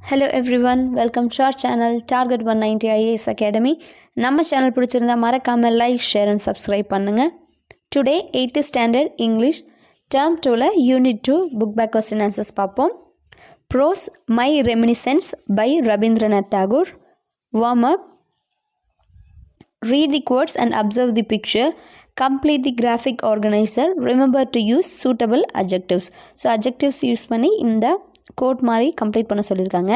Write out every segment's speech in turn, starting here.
Hello everyone, welcome to our channel Target 190 IAS Academy. நம்ம channel பிடிச்சிருந்தா மறக்காம like share and subscribe பண்ணுங்க. Today 8th standard English term 2ல unit 2 book back question answers பார்ப்போம். Prose my reminiscences by Rabindranath Tagore. Warm up. Read the quotes and observe the picture. Complete the graphic organizer. Remember to use suitable adjectives. So adjectives use பண்ணி இந்த code மாதிரி complete பண்ண சொல்லியிருக்காங்க.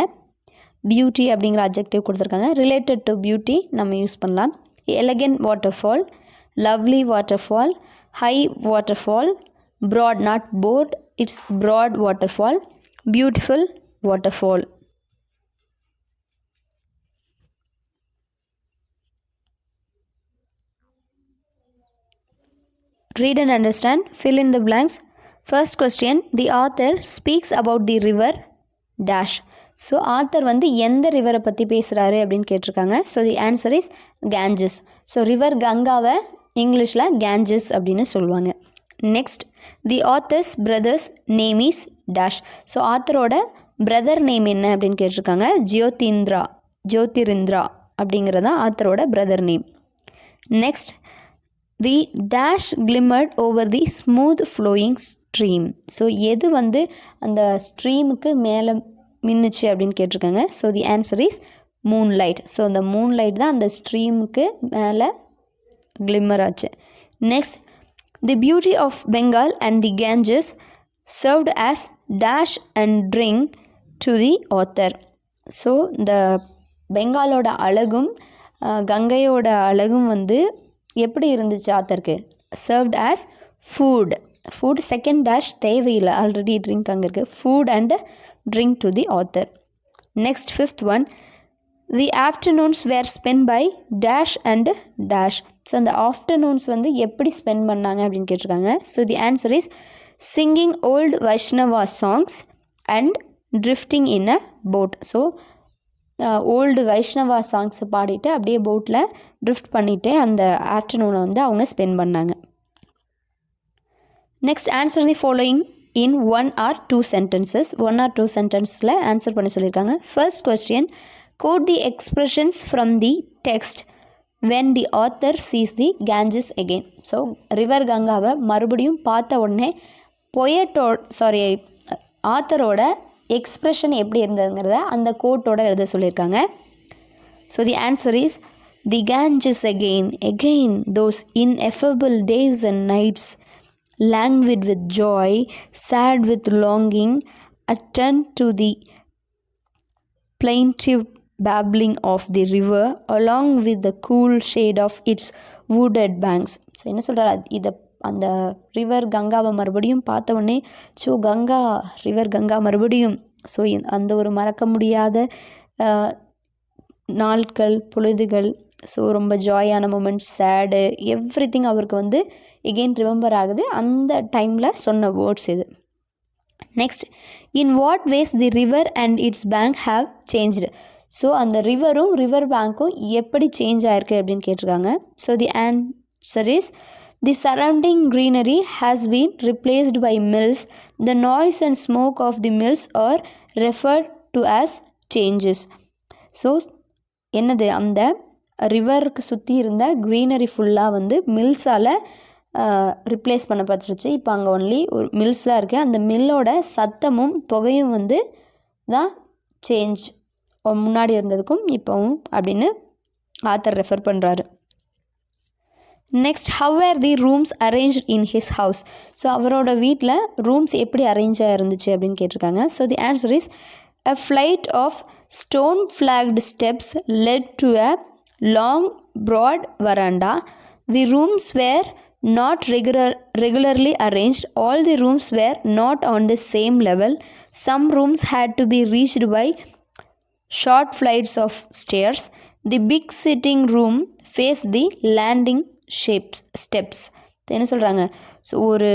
Beauty அப்படிங்கிற adjective கொடுத்துருக்காங்க. Related to beauty நம்ம use பண்ணலாம். Elegant waterfall, lovely waterfall, high waterfall, broad not board, it's broad waterfall, beautiful waterfall. Read and understand. Fill in the blanks. First question, the author speaks about the river dash. So author வந்து எந்த ரிவரை பற்றி பேசுகிறாரு அப்படின்னு கேட்டிருக்காங்க. So the answer is Ganges. So river கங்காவை இங்கிலீஷில் Ganges அப்படின்னு சொல்லுவாங்க. Next, the author's brother's name is dash. So ஆத்தரோட பிரதர் நேம் என்ன அப்படின்னு கேட்டிருக்காங்க. ஜோதிரிந்திரா அப்படிங்கிறதான் ஆத்தரோட brother name. Next, the dash glimmered over the smooth flowing stream. So எது வந்து அந்த ஸ்ட்ரீமுக்கு மேலே மின்னுச்சு அப்படின்னு கேட்டிருக்காங்க. So the answer is moonlight. So அந்த மூன்லைட் தான் அந்த ஸ்ட்ரீமுக்கு மேலே கிளிம்மர் ஆச்சு. Next, the beauty of Bengal and the Ganges served as dash and drink to the author. So இந்த பெங்காலோட அழகும் கங்கையோட அழகும் வந்து எப்படி இருந்துச்சு ஆத்தருக்கு? Served as food. Second dash தேவையில்லை, ஆல்ரெடி ட்ரிங்க் அங்கே இருக்குது. Food and drink to the author. Next, fifth one, the afternoons were spend by dash and dash. So அந்த ஆஃப்டர்நூன்ஸ் வந்து எப்படி ஸ்பெண்ட் பண்ணாங்க அப்படின்னு கேட்டிருக்காங்க. So the answer is singing old Vaishnava songs and drifting in a boat. So old Vaishnava சாங்ஸை பாடிட்டு அப்படியே போட்டில் ட்ரிஃப்ட் பண்ணிவிட்டு அந்த ஆஃப்டர்நூனை வந்து அவங்க ஸ்பெண்ட் பண்ணாங்க. Next, answer the following in 1 or 2 sentences. 1 or 2 சென்டென்ஸில் ஆன்சர் பண்ண சொல்லியிருக்காங்க. First question, quote the expressions from the text when the author sees the Ganges again. So river கங்காவை மறுபடியும் பார்த்த உடனே ஆத்தரோட எக்ஸ்ப்ரெஷன் எப்படி இருந்ததுங்கிறத அந்த கோட்டோட எழுத சொல்லியிருக்காங்க. So the answer is the Ganges again those ineffable days and nights, languid with joy, sad with longing, attend to the plaintive babbling of the river along with the cool shade of its wooded banks. So என்ன சொல்கிறார்? இதை அந்த river கங்காவை மறுபடியும் பார்த்த உடனே river Ganga மறுபடியும். So அந்த ஒரு மறக்க முடியாத நாட்கள், பொழுதுகள், ஸோ ரொம்ப ஜாயான மூமெண்ட்ஸ், சேடு, எவ்ரி திங் அவருக்கு வந்து எகெயின் ரிமெம்பர் ஆகுது அந்த டைமில் சொன்ன வேர்ட்ஸ் இது. Next, in what ways the river and its bank have changed. So அந்த ரிவர் பேங்க்கும் எப்படி சேஞ்ச் ஆயிருக்கு அப்படின்னு கேட்டிருக்காங்க. So the answer is the surrounding greenery has been replaced by mills. The noise and smoke of the mills are referred to as changes. So என்னது, அந்த ரிவருக்கு சுற்றி இருந்த க்ரீனரி ஃபுல்லாக வந்து மில்ஸால் ரிப்ளேஸ் பண்ணப்பட்டுருச்சு. இப்போ அங்கே ஒன்லி ஒரு மில்ஸ் தான் இருக்குது. அந்த மில்லோட சத்தமும் புகையும் வந்து தான் சேஞ்ச், முன்னாடி இருந்ததுக்கும் இப்போவும் அப்படின்னு ஆத்தர் ரெஃபர் பண்ணுறாரு. Next, how are the rooms arrange in his house. So அவரோட வீட்டில் ரூம்ஸ் எப்படி அரேஞ்சாக இருந்துச்சு அப்படின்னு கேட்டிருக்காங்க. So the answer is a flight of stone flagged steps led to a long broad veranda. The rooms were not regularly arranged. All the rooms were not on the same level. Some rooms had to be reached by short flights of stairs. The big sitting room faced the landing steps. என்ன சொல்கிறாங்க? So ஒரு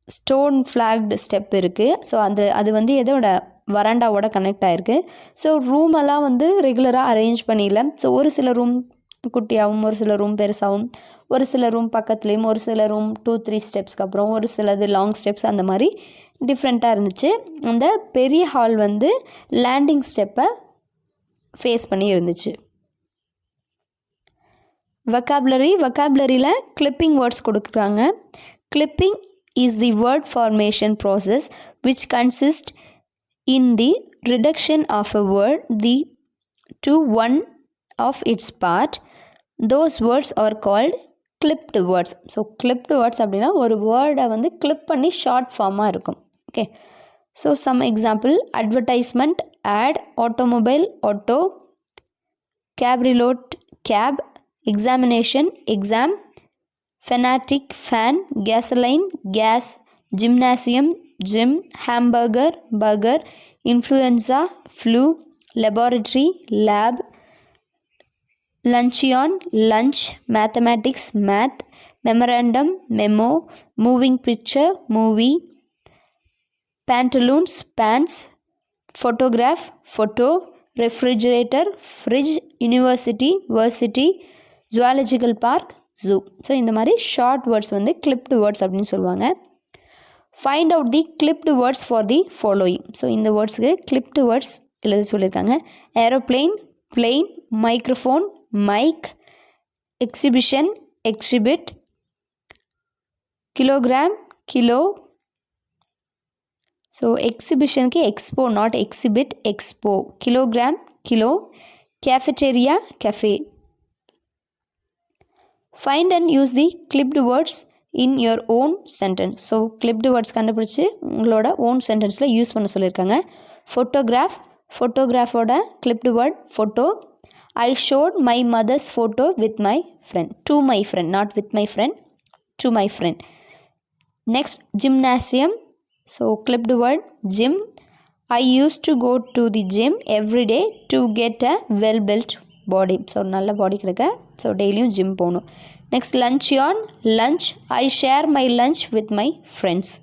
stone flagged step இருக்குது. So அது வந்து எதோட வராண்டாவோட connect ஆகிருக்கு. So ரூமெல்லாம் வந்து ரெகுலராக அரேஞ்ச் பண்ணிடல. ஸோ ஒரு சில ரூம் குட்டியாகவும் ஒரு சில ரூம் பெருசாகவும் ஒரு சில ரூம் பக்கத்துலேயும் ஒரு சில ரூம் 2-3 ஸ்டெப்ஸ்க்கு அப்புறம் ஒரு சிலது லாங் ஸ்டெப்ஸ் அந்த மாதிரி டிஃப்ரெண்ட்டாக இருந்துச்சு. அந்த பெரிய ஹால் வந்து லேண்டிங் ஸ்டெப்பை ஃபேஸ் பண்ணி இருந்துச்சு. வொக்காபுலரியில் கிளிப்பிங் வேர்ட்ஸ் கொடுக்குறாங்க. Clipping is the word formation process which consists in the reduction of a word to one of its part. Those words are called clipped words. So clipped words அப்படின்னா ஒரு வேர்டை வந்து clip பண்ணி short ஃபார்மாக இருக்கும். Okay, so some example: advertisement, ad, automobile, auto, cabriolet, cab, examination, exam, fanatic, fan, gasoline, gas, gymnasium, gym, hamburger, burger, influenza, flu, laboratory, lab, luncheon, lunch, mathematics, math, memorandum, memo, moving picture, movie, pantaloons, pants, photograph, photo, refrigerator, fridge, university, varsity, zoological park, zoo. So இந்த மாதிரி short words வந்து clipped words அப்படின்னு சொல்லுவாங்க. Find out the clipped words for the following. So இந்த வேர்ட்ஸுக்கு clipped words எழுத சொல்லியிருக்காங்க. Aeroplane, plane, microphone, mic, exhibition, exhibit, kilogram, kilo. So எக்ஸிபிஷனுக்கு expo, not exhibit, expo. Kilogram, kilo. Cafeteria, cafe. Find and use the clipped words in your own sentence. So clipped words கண்டுபிடிச்சி உங்களோட own சென்டென்ஸில் use பண்ண சொல்லியிருக்காங்க. Photograph, ஃபோட்டோகிராஃபோட clipped word photo. I shot my mother's photo with my friend. To my friend, not with my friend, to my friend. Next gymnasium. So clipped word gym. I use to go to the gym every day to get a well built body. So நல்ல body கிடைக்க so டெய்லியும் gym போகணும். Next luncheon, lunch. I share my lunch with my friends.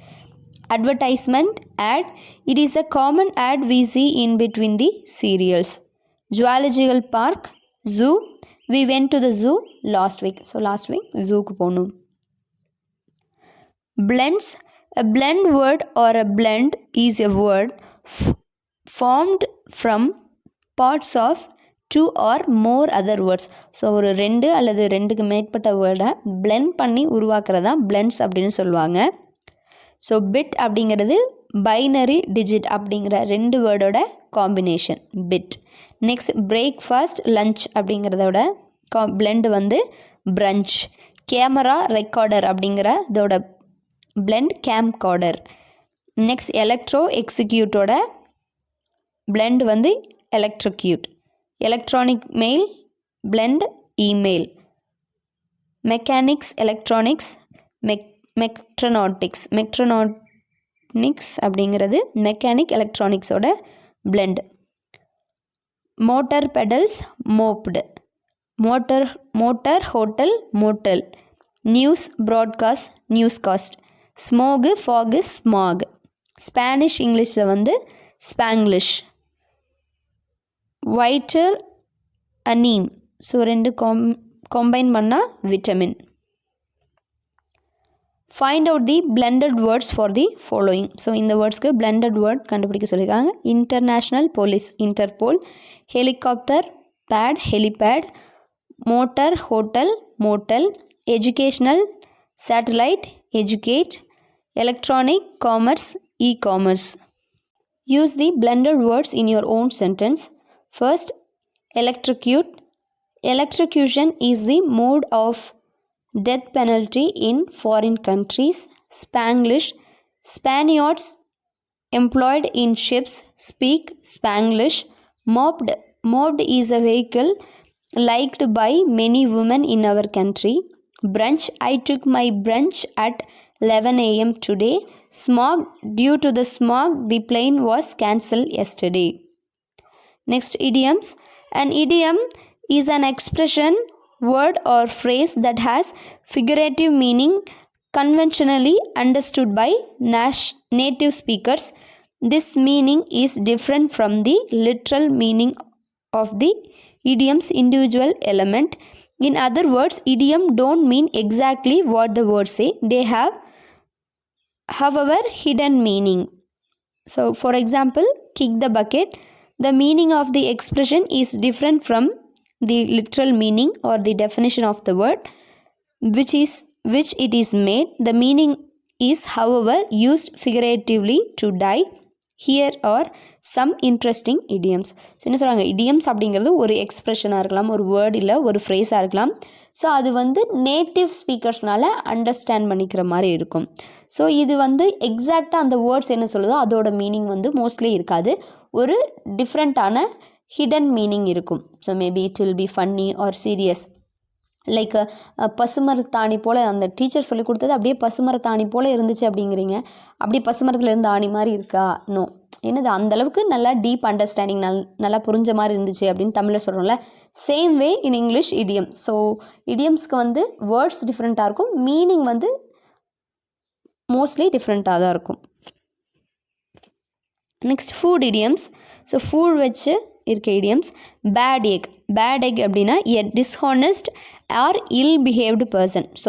Advertisement, ad. It is a common ad we see in between the serials. Zoological park, zoo. We went to the zoo last week. So last week ஜூக்கு போகணும். Blends. A blend word or a blend is a word formed from parts of two or more other words. So ஒரு ரெண்டு அல்லது ரெண்டுக்கு மேற்பட்ட வேர்டை blend பண்ணி உருவாக்குறதா blends அப்படின்னு சொல்லுவாங்க. ஸோ பிட் அப்படிங்கிறது பைனரி டிஜிட் அப்படிங்கிற ரெண்டு வேர்டோட combination bit. Next breakfast, lunch அப்படிங்கிறதோட blend வந்து பிரஞ்ச். கேமரா, ரெக்கார்டர் அப்படிங்கிற இதோட blend camcorder. நெக்ஸ்ட் எலக்ட்ரோ, எக்ஸிக்யூட்டோட blend வந்து electrocute. Electronic mail, blend email. Mechanics, electronics, mechatronics அப்படிங்கிறது மெக்கானிக் எலக்ட்ரானிக்ஸோட blend. Motor, pedals, moped. Motor, hotel, motel. News, broadcast, newscast. Smoke, fog, smog. Spanish, இங்கிலீஷில் வந்து Spanglish. Vital, amine. So ரெண்டு combine பண்ணால் vitamin. Find out the blended words for the following. So இந்த வேர்ட்ஸ்க்கு blended word கண்டுபிடிக்க சொல்லியிருக்காங்க. International police, interpol. Helicopter, pad, helipad. Motor, hotel, motel. Educational, satellite, educate. Electronic, commerce, e-commerce. Use the blended words in your own sentence. First, electrocute. Electrocution is the mode of death penalty in foreign countries. Spanglish. Spaniards employed in ships speak Spanglish. Mobbed. Mobbed is a vehicle liked by many women in our country. Brunch. I took my brunch at 11 a.m. today. Smog. Due to the smog, the plane was cancelled yesterday. Next, idioms. An idiom is an expression, word or phrase that has figurative meaning conventionally understood by native speakers. This meaning is different from the literal meaning of the idiom's individual element. In other words, idiom don't mean exactly what the words say. They have, however, hidden meaning. So, for example, kick the bucket. The meaning of the expression is different from the literal meaning or the definition of the word which it is made. The meaning is, however, used figuratively to die. Here are some interesting idioms. So என்ன சொல்கிறாங்க, idioms அப்படிங்கிறது ஒரு எக்ஸ்ப்ரெஷனாக இருக்கலாம், ஒரு word இல்லை ஒரு ஃப்ரேஸாக இருக்கலாம். So அது வந்து நேட்டிவ் ஸ்பீக்கர்ஸ்னால அண்டர்ஸ்டாண்ட் பண்ணிக்கிற மாதிரி இருக்கும். ஸோ இது வந்து எக்ஸாக்டாக அந்த வேர்ட்ஸ் என்ன சொல்லுதோ அதோட மீனிங் வந்து மோஸ்ட்லி இருக்காது, ஒரு டிஃப்ரெண்ட்டான ஹிடன் மீனிங் இருக்கும். So maybe it will be funny or serious. Like பசுமரத்தாணி போல் அந்த டீச்சர் சொல்லி கொடுத்தது அப்படியே பசுமரத்தாணி போல் இருந்துச்சு அப்படிங்கிறீங்க, அப்படியே பசுமரத்தில் இருந்த ஆணி மாதிரி இருக்கா? நோ, என்னது அந்தளவுக்கு நல்லா டீப் அண்டர்ஸ்டாண்டிங் நல்லா புரிஞ்ச மாதிரி இருந்துச்சு அப்படின்னு தமிழில் சொல்கிறோம்ல. Same way in English idiom. So இடியம்ஸ்க்கு வந்து வேர்ட்ஸ் டிஃப்ரெண்ட்டாக இருக்கும், மீனிங் வந்து மோஸ்ட்லி டிஃப்ரெண்ட்டாக தான் இருக்கும். Next food idioms. So food வச்சு இருக்க idioms. Bad egg. Bad egg அப்படின்னா a dishonest or ill behaved person. So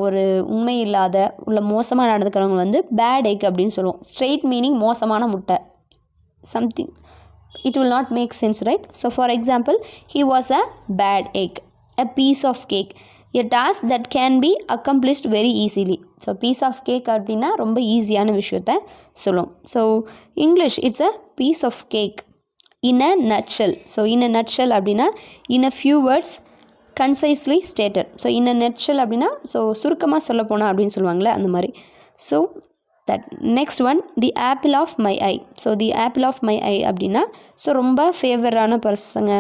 ஒரு உண்மை இல்லாத உள்ள மோசமாக நடந்துக்கிறவங்க வந்து பேட் எக் அப்படின்னு சொல்லுவோம். ஸ்ட்ரெயிட் மீனிங் மோசமான முட்டை, something it will not make sense, right? So for example, he was a bad egg, a piece of cake, a task that can be accomplished very easily. So piece of cake அப்படின்னா ரொம்ப ஈஸியான விஷயத்த சொல்லும். So English it's a piece of cake in a nutshell. So in a nutshell அப்படின்னா in a few words concisely stated. So in a nutshell அப்படின்னா so சுருக்கமாக சொல்ல போனால் அப்படின்னு சொல்லுவாங்களே அந்த மாதிரி. So that next one, the apple of my eye. So the apple of my eye அப்படின்னா ஸோ ரொம்ப ஃபேவரான பர்சங்க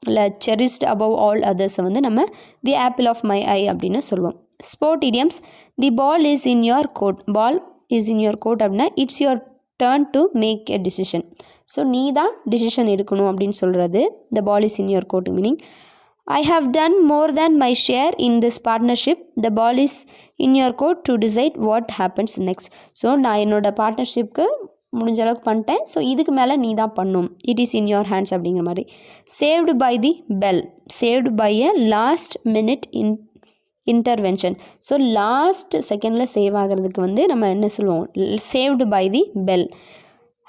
இல்லை செரிஸ்ட் அபவ் ஆல் அதர்ஸை வந்து நம்ம the apple of my eye அப்படின்னு சொல்லுவோம். Sport idioms. The ball is in your court. Ball is in your court அப்படின்னா it's your turn to make a decision. So நீ தான் டிசிஷன் எடுக்கணும் அப்படின்னு சொல்கிறது the ball is in your court meaning. I have done more than my share in this partnership. The ball is in your court to decide what happens next. So நான் என்னோடய பார்ட்னர்ஷிப்க்கு முடிஞ்ச அளவுக்கு பண்ணிட்டேன், ஸோ இதுக்கு மேலே நீ தான் பண்ணும், it is in your hands அப்படிங்கிற மாதிரி. Saved by the bell. Saved by a last minute intervention. So last செகண்டில் சேவ் ஆகிறதுக்கு வந்து நம்ம என்ன சொல்லுவோம், saved by the bell.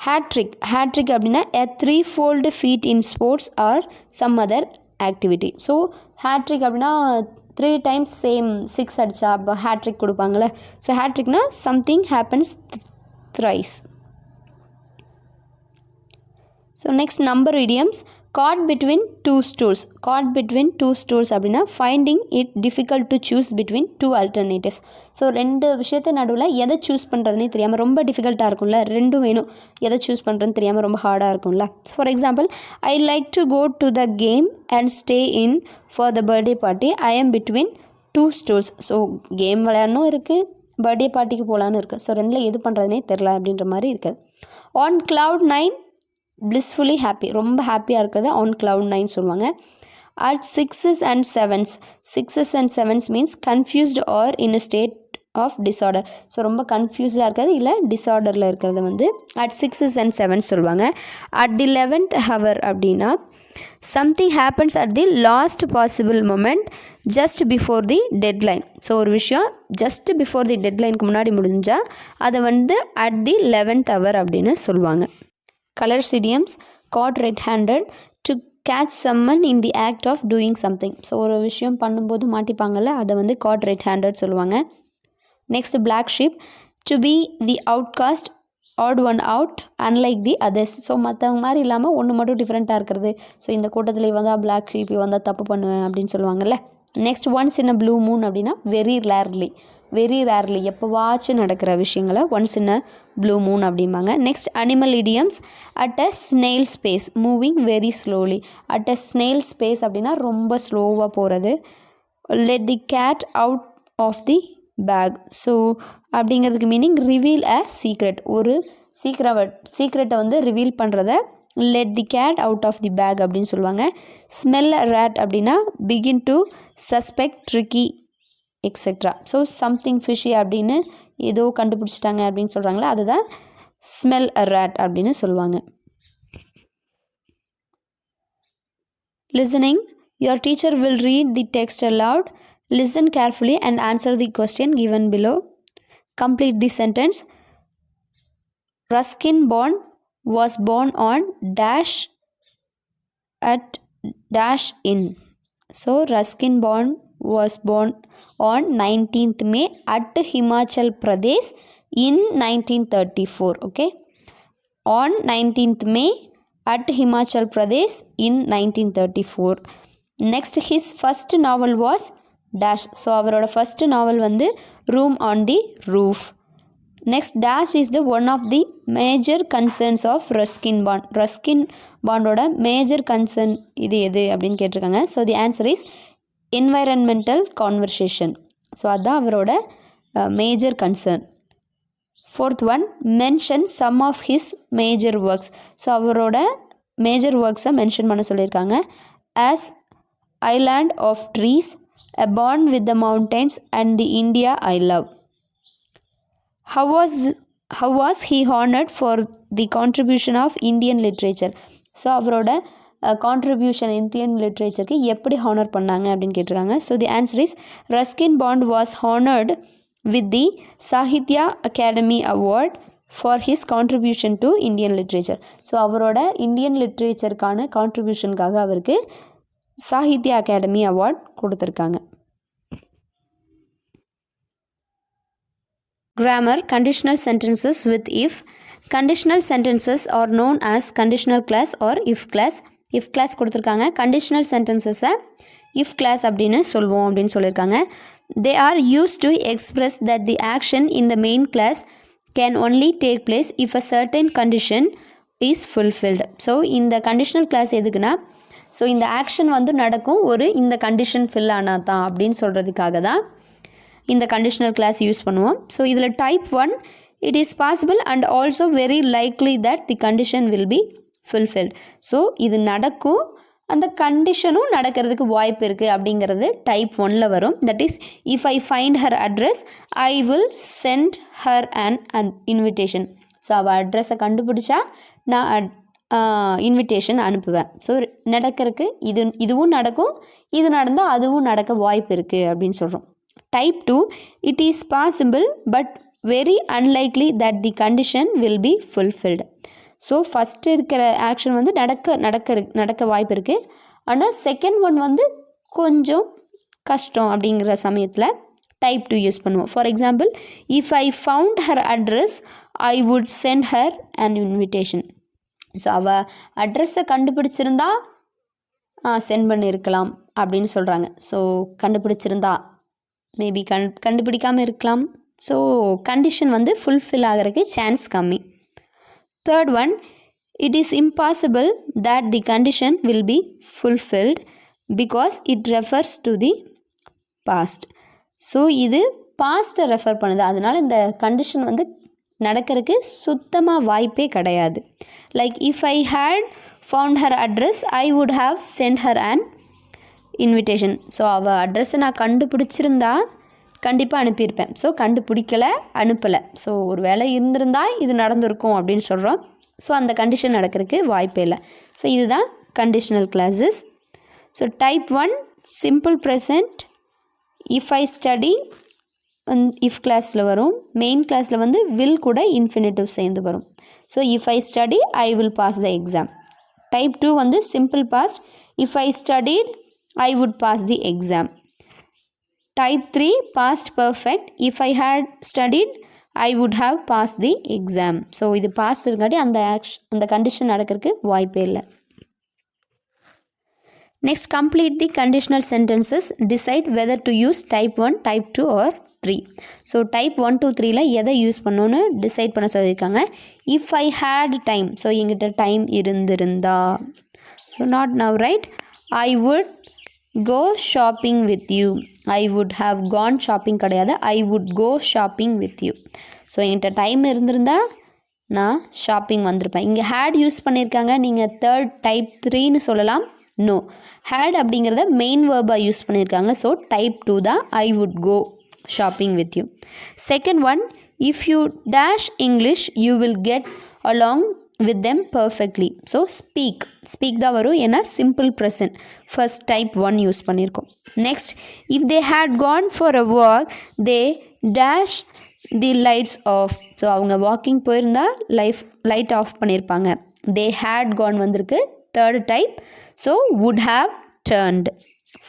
Hat-trick. Hat-trick அப்படின்னா a 3-fold feat in sports or some other activity. So hat-trick அப்படின்னா 3 times சேம் 6 அடித்தா அப்போ ஹேட்ரிக் கொடுப்பாங்களே. ஸோ ஹேட்ரிக்னா something happens thrice. So next number idioms. Caught between 2 stools. God between 2 stools அப்படின்னா finding it difficult to choose between 2 alternatives. So 2 விஷயத்தை நடுவில் எதை சூஸ் பண்ணுறதுனே தெரியாமல் ரொம்ப டிஃபிகல்ட்டாக இருக்கும்ல, ரெண்டும் வேணும், எதை சூஸ் பண்ணுறதுன்னு தெரியாமல் ரொம்ப ஹார்டாக இருக்கும்ல. For example, I like to go to the game and stay in for the birthday party. I am between 2 stools. So game விளையாடணும் இருக்குது, பர்த்டே பார்ட்டிக்கு போகலான்னு இருக்குது. ஸோ ரெண்டில் எது பண்ணுறதுனே தெரில அப்படின்ற மாதிரி இருக்குது. On cloud 9 blissfully happy. ரொம்ப ஹாப்பியாக இருக்கிறது on cloud 9 சொல்லுவாங்க. at 6s and 7s. 6s and 7s means confused or in a state of disorder. So ரொம்ப கன்ஃபியூஸ்டாக இருக்கிறது இல்லை டிஸார்டரில் இருக்கிறது வந்து at 6s and 7s சொல்லுவாங்க. at the 11th hour அப்படின்னா something happens at the last possible moment just before the deadline. So ஒரு விஷயம் just before the deadlineக்கு முன்னாடி முடிஞ்சால் அதை வந்து at the 11th hour அப்படின்னு சொல்லுவாங்க. Colors idioms. Caught red-handed. To catch someone in the act of doing something. So ஒரு விஷயம் பண்ணும்போது மாட்டிப்பாங்கள்ல, அதை வந்து caught red-handed சொல்லுவாங்க. Next black sheep. To be the outcast, odd one out, unlike the others. So மற்றவங்க மாதிரி இல்லாமல் ஒன்று மட்டும் டிஃப்ரெண்ட்டாக இருக்கிறது. ஸோ இந்த கூட்டத்தில் வந்தால் black sheep வந்தால் தப்பு பண்ணுவேன் அப்படின்னு சொல்லுவாங்கள்ல. Next once in a blue moon அப்படின்னா வெரி ரேர்லி எப்போவாச்சும் நடக்கிற விஷயங்களை once in a blue moon அப்படிம்பாங்க. Next animal idioms. At a snail space, moving very slowly. At a snail space அப்படின்னா ரொம்ப ஸ்லோவாக போகிறது. Let the cat out of the bag. So அப்படிங்கிறதுக்கு மீனிங் ரிவீல் அ சீக்ரெட். ஒரு சீக்ரெட்டை வந்து reveal பண்ணுறத let the cat out of the bag அப்படின்னு சொல்லுவாங்க. ஸ்மெல் அ ரேட் அப்படின்னா begin to suspect tricky etcetera. So something fishy அப்படின்னு ஏதோ கண்டுபிடிச்சிட்டாங்க அப்படின்னு சொல்கிறாங்களே அதுதான் ஸ்மெல் அ ரேட் அப்படின்னு சொல்லுவாங்க. Listening. Your teacher will read the text aloud. Listen carefully and answer the question given below. Complete the sentence. Ruskin Bond was born on dash at dash in. So Ruskin Bond was born on 19th May at Himachal Pradesh in 1934. Okay, on 19th May at Himachal Pradesh in 1934. Next, his first novel was dash. So அவரோட first novel வந்து Room on the Roof. Next, dash is the one of the major concerns of Ruskin Bond. Ruskin Bondோட major concern இது எது அப்படின்னு கேட்டிருக்காங்க. So the answer is environmental conversation. So அதுதான் அவரோட major concern. Fourth one, mention some of his major works. So அவரோட major ஒர்க்ஸை mention பண்ண சொல்லியிருக்காங்க. As island of trees, A Bond with the Mountains and the India I Love. How was he honored for the contribution of Indian literature? So அவரோட contribution Indian லிட்ரேச்சருக்கு எப்படி honour பண்ணாங்க அப்படின்னு கேட்டிருக்காங்க. So the answer is Ruskin bond was honoured with the Sahitya academy award for his contribution to Indian literature. So அவரோட Indian லிட்ரேச்சருக்கான கான்ட்ரிபியூஷனுக்காக அவருக்கு Sahitya academy award கொடுத்துருக்காங்க. Grammar, conditional sentences with if. Conditional sentences are known as conditional class or if class. If class கொடுத்துருக்காங்க. conditional sentences-ஐ if class அப்படின்னு சொல்லுவோம் அப்படின்னு சொல்லியிருக்காங்க. They are used to express that the action in the main class can only take place if a certain condition is fulfilled. So இந்த conditional class எதுக்குன்னா, so இந்த action வந்து நடக்கும் ஒரு இந்த கண்டிஷன் ஃபில் ஆனால் தான் அப்படின்னு சொல்கிறதுக்காக தான் இந்த கண்டிஷனல் கிளாஸ் யூஸ் பண்ணுவோம். ஸோ இதில் type 1, it is possible and also very likely that the condition will be fulfilled. So இது நடக்கும், அந்த கண்டிஷனும் நடக்கிறதுக்கு வாய்ப்பு இருக்குது அப்படிங்கிறது டைப் 1ல் வரும். That is, if I find her address I will send her an invitation. So அவள் அட்ரஸை கண்டுபிடிச்சா நான் இன்விடேஷன் அனுப்புவேன். ஸோ நடக்கிறதுக்கு இதுவும் நடக்கும், இது நடந்தால் அதுவும் நடக்க வாய்ப்பு இருக்குது அப்படின்னு சொல்கிறோம். Type 2, it is possible but very unlikely that the condition will B fulfilled. So first இருக்கிற ஆக்ஷன் வந்து நடக்க வாய்ப்பு இருக்குது, ஆனால் செகண்ட் ஒன் வந்து கொஞ்சம் கஷ்டம் அப்படிங்கிற சமயத்தில் டைப் 2 யூஸ் பண்ணுவோம். For example, if I found her address I would send her an invitation. So அவள் அட்ரஸை கண்டுபிடிச்சிருந்தா சென்ட் பண்ணியிருக்கலாம் அப்படின்னு சொல்கிறாங்க. ஸோ கண்டுபிடிச்சிருந்தா மேபி கண்டுபிடிக்காமல் இருக்கலாம். ஸோ கண்டிஷன் வந்து ஃபுல்ஃபில் ஆகிறதுக்கு சான்ஸ் கம்மி. Third one, it is impossible that the condition will be fulfilled because it refers to the past. So இது பாஸ்ட்டை ரெஃபர் பண்ணுது, அதனால் இந்த கண்டிஷன் வந்து நடக்கிறதுக்கு சுத்தமாக வாய்ப்பே கிடையாது. Like, if I had found her address I would have sent her an invitation. So அவள் அட்ரஸை நான் கண்டுபிடிச்சிருந்தா கண்டிப்பாக அனுப்பியிருப்பேன். ஸோ கண்டுபிடிக்கலை, அனுப்பலை. ஸோ ஒரு வேளை இருந்திருந்தால் இது நடந்திருக்கும் அப்படின்னு சொல்கிறோம். ஸோ அந்த கண்டிஷன் நடக்கிறதுக்கு வாய்ப்பே இல்லை. ஸோ இதுதான் conditional classes. So type 1 simple present, if I study if கிளாஸில் வரும். மெயின் கிளாஸில் வந்து வில் கூட இன்ஃபினிட்டிவ் சேர்ந்து வரும். So if I study I will pass the exam. Type 2 வந்து simple past, if I studied I would pass the exam. Type 3 past perfect, if I had studied I would have pass the exam. So இது past இருக்காட்டி அந்த condition நடக்கிறதுக்கு வாய்ப்பே இல்லை. Next, complete the conditional sentences. Decide whether to use type 1, type 2 or 3. So type 1 to 3ல எதை use பண்ணணும்னு decide பண்ண சொல்லியிருக்காங்க. If I had time, so எங்கிட்ட டைம் இருந்திருந்தா. So not now, right? I would go shopping with you. I would have gone shopping கிடையாது, I would go shopping with you. So என்கிட்ட time இருந்திருந்தா நான் shopping வந்திருப்பேன். இங்கே ஹேட் யூஸ் பண்ணியிருக்காங்க, நீங்கள் தேர்ட் டைப் 3ன்னு சொல்லலாம். நோ, ஹேட் அப்படிங்கிறத மெயின் வேர்பாக யூஸ் பண்ணியிருக்காங்க. ஸோ டைப் 2 தான் I would go shopping with you. Second one, if you dash English you will get along with them perfectly. So speak தான் வரும் ஏன்னா simple present first type 1 use பண்ணியிருக்கோம். Next, if they had gone for a walk they dash the lights off. So அவங்க walking போயிருந்தா light off பண்ணியிருப்பாங்க. they had gone வந்திருக்கு third type, so would have turned.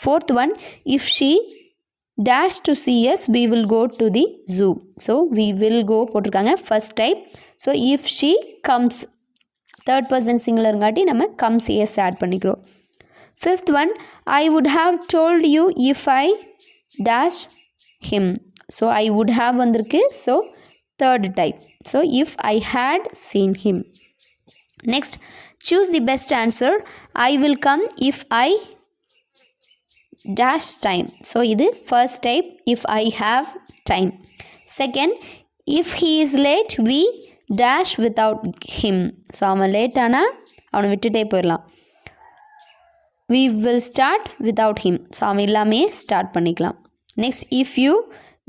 Fourth one, if she dash to see us we will go to the zoo. so we will go போட்டிருக்காங்க first type. so if she comes third person singularங்காட்டி நம்ம comes yes add பண்ணிக்கிறோம். Fifth one, I would have told you if I dash him. so I would have வந்திருக்கு so third type. so if I had seen him. Next, choose the best answer. I will come if I dash time. so இது first type if I have time. Second, if he is late we dash without him. so அவன் late ஆனால் அவனை விட்டுட்டே போயிடலாம். we will start without him. so அவன் இல்லாமையே start பண்ணிக்கலாம். next, if you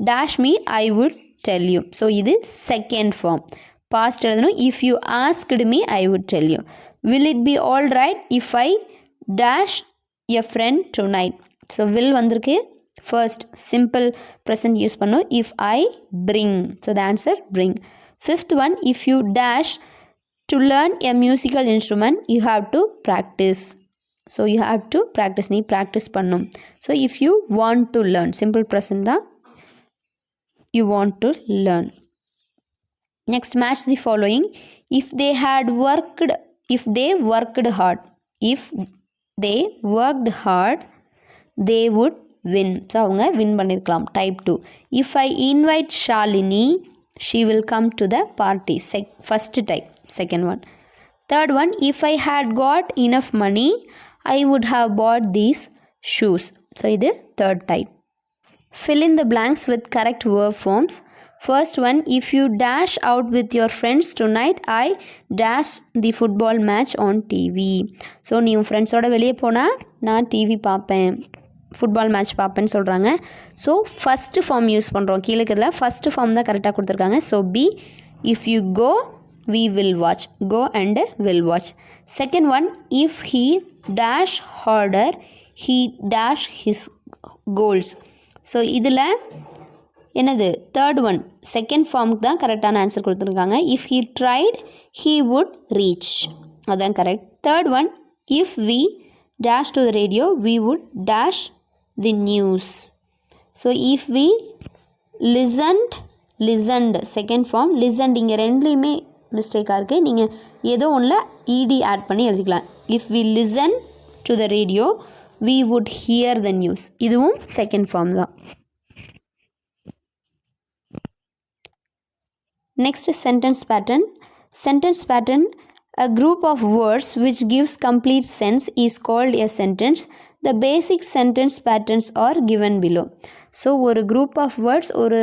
dash me I would tell you. so இது second form. past எழுதணும். if you asked me I would tell you. will it be all right if I dash a friend tonight. so will வந்திருக்கு first simple present use பண்ணும். if I bring, so the answer bring. Fifth one, if you dash to learn a musical instrument you have to practice. so you have to practice, நீ practice பண்ணும். so if you want to learn, simple present தான் you want to learn. Next, match the following. if they worked hard. if they worked hard they would win. so அவங்க win பண்ணிருக்கலாம் type 2. if I invite Shalini she will come to the party. first type, second one. Third one, if I had got enough money I would have bought these shoes. so இது third type. fill in the blanks with correct verb forms. First one, if you dash out with your friends tonight I dash the football match on TV. so நீ உன் ஃப்ரெண்ட்ஸோட வெளியே போனால் நான் TV பார்ப்பேன், football match பார்ப்பேன்னு சொல்கிறாங்க. So first form use பண்ணுறோம். கீழே இருக்கிறதுல ஃபஸ்ட்டு ஃபார்ம் தான் கரெக்டாக கொடுத்துருக்காங்க. So B, if you go we will watch. go and will watch. Second one, if he dash harder he dash his goals. So இதில் என்னது third one second ஃபார்முக்கு தான் கரெக்டான ஆன்சர் கொடுத்துருக்காங்க. If he tried he would reach, அதுதான் correct. Third one, if we dash to the radio we would dash the news. So if we listened second form, listened இங்கே ரெண்டுலேயுமே மிஸ்டேக்காக இருக்குது. நீங்கள் ஏதோ ஒன்றில் இடி ஆட் பண்ணி எழுதிக்கலாம். If we listen to the radio we would hear the news, இதுவும் செகண்ட் ஃபார்ம் தான். Next, sentence pattern. Sentence pattern, a group of words which gives complete sense is called a sentence. The basic sentence patterns are given below. So ஒரு group of words ஒரு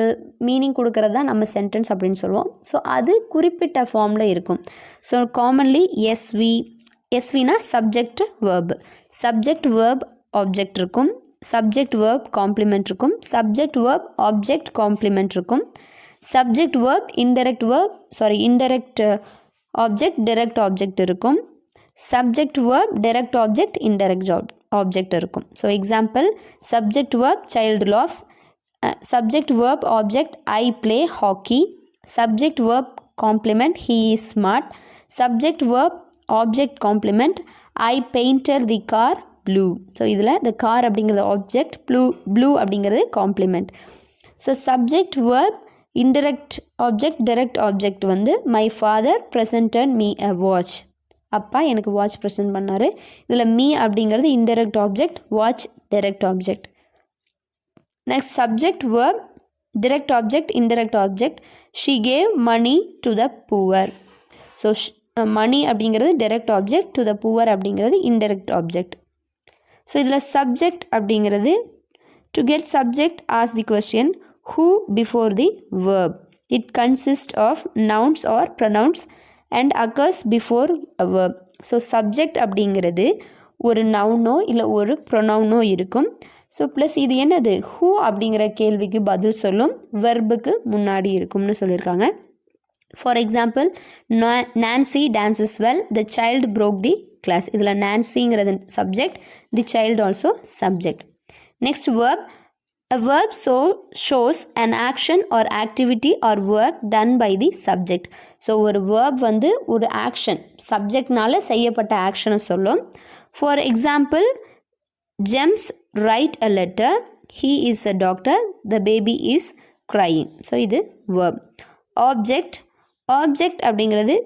meaning கொடுக்கறது தான் நம்ம sentence அப்படின்னு சொல்லுவோம். So அது குறிப்பிட்ட ஃபார்மில் இருக்கும். ஸோ காமன்லி எஸ்வினா subject verb, subject verb object இருக்கும், சப்ஜெக்ட் வேர்ப் காம்ப்ளிமெண்ட் இருக்கும், சப்ஜெக்ட் வேர்ப் ஆப்ஜெக்ட் காம்ப்ளிமெண்ட் இருக்கும், subject verb indirect object direct object இருக்கும், subject verb direct object indirect object இருக்கும். So example, subject verb child loves, subject verb object I play hockey, subject verb complement he is smart, subject verb object complement I painted the car blue. So இதில் the car அப்படிங்கிறது object, blue அப்படிங்கிறது complement. So subject verb indirect object direct object வந்து my father presented me a watch, அப்பா எனக்கு watch present பண்ணார். இதில் me அப்படிங்கிறது indirect object, watch direct object. Next, subject verb direct object indirect object she gave money to the poor. So money அப்படிங்கிறது direct object, to the poor அப்படிங்கிறது indirect object. So இதில் subject அப்படிங்கிறது to get subject as the question who before the verb. It consists of nouns or pronouns and occurs before a verb. So subject அப்படிங்கிறது ஒரு நவுனோ இல்லை ஒரு ப்ரொனவுனோ இருக்கும். So plus இது என்னது, ஹூ அப்படிங்கிற கேள்விக்கு பதில் சொல்லும் வெர்புக்கு முன்னாடி இருக்கும்னு சொல்லியிருக்காங்க. For example, Nancy dances well, the child broke the class. இதில் நான்சிங்கிறது subject, the child also subject. Next verb. A verb shows an action or activity or work done by the subject. So ஒரு verb வந்து ஒரு action சப்ஜெக்ட்னால செய்யப்பட்ட ஆக்ஷனை சொல்லும். For example, James write a letter, he is a doctor, the baby is crying. So இது verb. Object அப்படிங்கிறது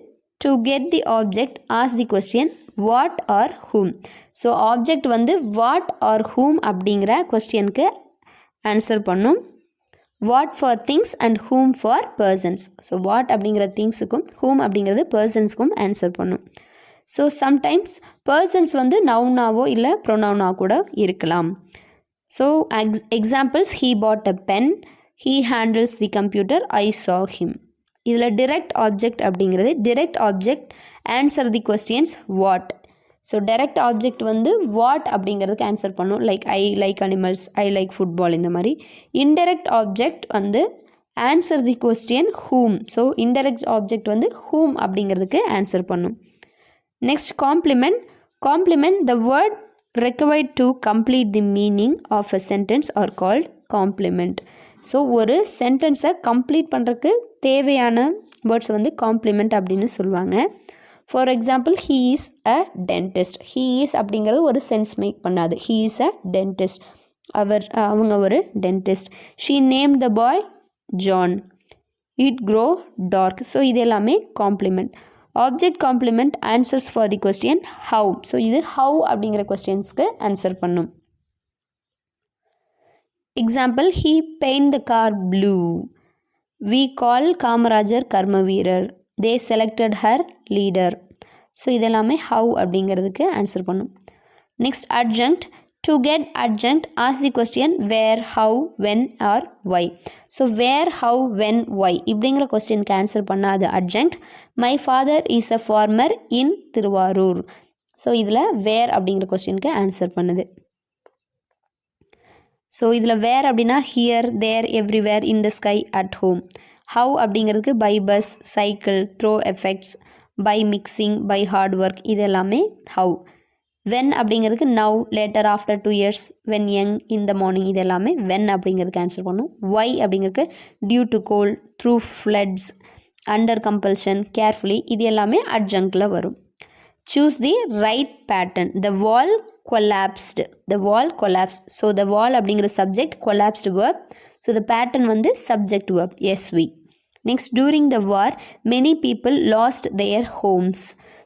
to get the object, ask the question what or whom. So object வந்து what or whom அப்படிங்கிற கொஸ்டினுக்கு answer பண்ணும். What for things and whom for persons. So what அப்படிங்கிற திங்ஸுக்கும் whom அப்படிங்கிறது பர்சன்ஸ்க்கும் answer பண்ணும். So sometimes persons வந்து நவுனாவோ இல்லை ப்ரொனவுனாக கூட இருக்கலாம். So examples, he bought a pen, he handles the computer, I saw him. இதில் direct object அப்படிங்கிறது direct object answer the questions what. ஸோ direct object வந்து what அப்படிங்கிறதுக்கு ஆன்சர் பண்ணும். Like I like animals, I like football, இந்த மாதிரி. indirect object வந்து answer the question whom. ஸோ indirect object வந்து whom அப்படிங்கிறதுக்கு ஆன்சர் பண்ணும். Next complement. the word required to complete the meaning of a sentence are called complement. So ஒரு சென்டென்ஸை complete பண்ணுறதுக்கு தேவையான வேர்ட்ஸ் வந்து காம்ப்ளிமெண்ட் அப்படின்னு சொல்லுவாங்க. For example, he is a dentist. he is அப்படிங்கிறது ஒரு சென்ஸ் மேக் பண்ணாது. he is a dentist. அவங்க ஒரு dentist. she named the boy John. it grow dark. ஸோ இது எல்லாமே complement. Object complement answers for the question how. ஸோ இது how அப்படிங்கிற கொஸ்டின்ஸ்க்கு ஆன்சர் பண்ணும். Example, he paint the car blue. we call Kamarajar கர்ம வீரர். they selected her leader. ஸோ இதெல்லாமே how அப்படிங்கிறதுக்கு ஆன்சர் பண்ணும். Next adjunct. to get adjunct, ask the question where, how, when or why. So where, how, when, why இப்படிங்கிற கொஸ்டினுக்கு answer பண்ணாது adjunct. my father is a farmer in Thiruvarur. ஸோ இதில் where அப்படிங்கிற கொஸ்டினுக்கு ஆன்சர் பண்ணுது. ஸோ இதில் வேர் அப்படின்னா here, there, everywhere, in the sky, at home. How அப்படிங்கிறதுக்கு by bus, cycle, through effects, by mixing, by hard work, இது எல்லாமே ஹவு. வென் அப்படிங்கிறதுக்கு now, later, after 2 years, when young, in the morning, இது எல்லாமே when அப்படிங்கிறதுக்கு answer பண்ணும். Why அப்படிங்கிறதுக்கு due to cold, through floods, under compulsion, carefully, இது எல்லாமே அட்ஜங்க்டில் வரும். Choose the right pattern. The wall collapsed. the wall collapsed. so the wall அப்படிங்கிற subject, collapsed verb. so the pattern வந்து subject verb, SV. next, during the war many people lost their homes.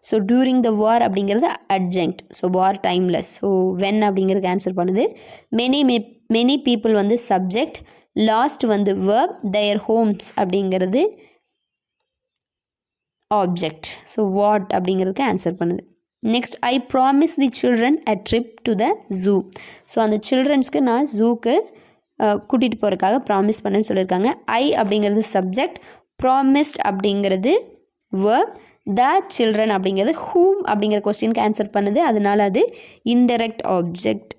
so during the war அப்படிங்கிறது adjunct. so war timeless. so when அப்படிங்கிறதுக்கு answer பண்ணுது. many people வந்து subject, lost வந்து verb, their homes அப்படிங்கிறது object. so what அப்படிங்கிறதுக்கு answer பண்ணுது. Next, I promise the children a trip to the zoo. So அந்த சில்ட்ரன்ஸ்க்கு நான் ஜூக்கு கூட்டிகிட்டு போகிறதுக்காக ப்ராமிஸ் பண்ணேன்னு சொல்லியிருக்காங்க. ஐ அப்படிங்கிறது சப்ஜெக்ட், ப்ராமிஸ்ட் அப்படிங்கிறது வேர்ப், த சில்ட்ரன் அப்படிங்கிறது ஹூம் அப்படிங்கிற கொஸ்டினுக்கு ஆன்சர் பண்ணுது. அதனால் அது indirect object.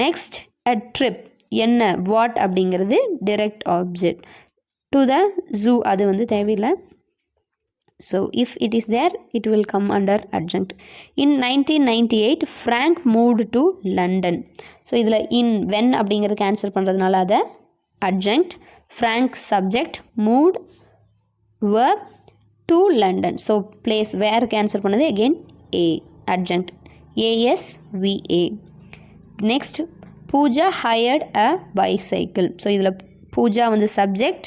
Next, a trip என்ன, வாட் அப்படிங்கிறது direct object. To the zoo அது வந்து தேவையில்லை. So if it is there, it will come under adjunct. In 1998, Frank moved to London. So இதில் in when அப்படிங்கிறதுக்கு ஆன்சர் பண்ணுறதுனால அதை adjunct. Frank subject, moved verb, to London. So place whereக்கு answer பண்ணது again A, adjunct, ASVA. next, Pooja hired a bicycle. So இதில் பூஜா வந்து subject,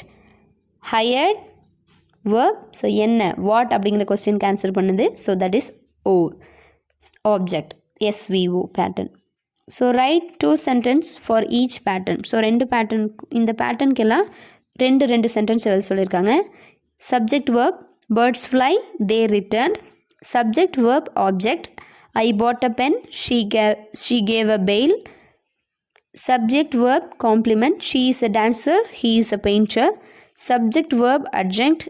hired verb. So என்ன, what அப்படிங்கிற கொஸ்டினுக்கு ஆன்சர் பண்ணுது. So that is O, object, SVO pattern. So write 2 sentence for each pattern. So 2 pattern, இந்த பேட்டர்னுக்கெல்லாம் 2 sentence எழுத சொல்லியிருக்காங்க. Subject verb, birds fly, they returned. Subject verb, object, I bought a pen, she gave a bail. Subject verb, complement, she is a dancer, he is a painter. Subject verb, adjunct,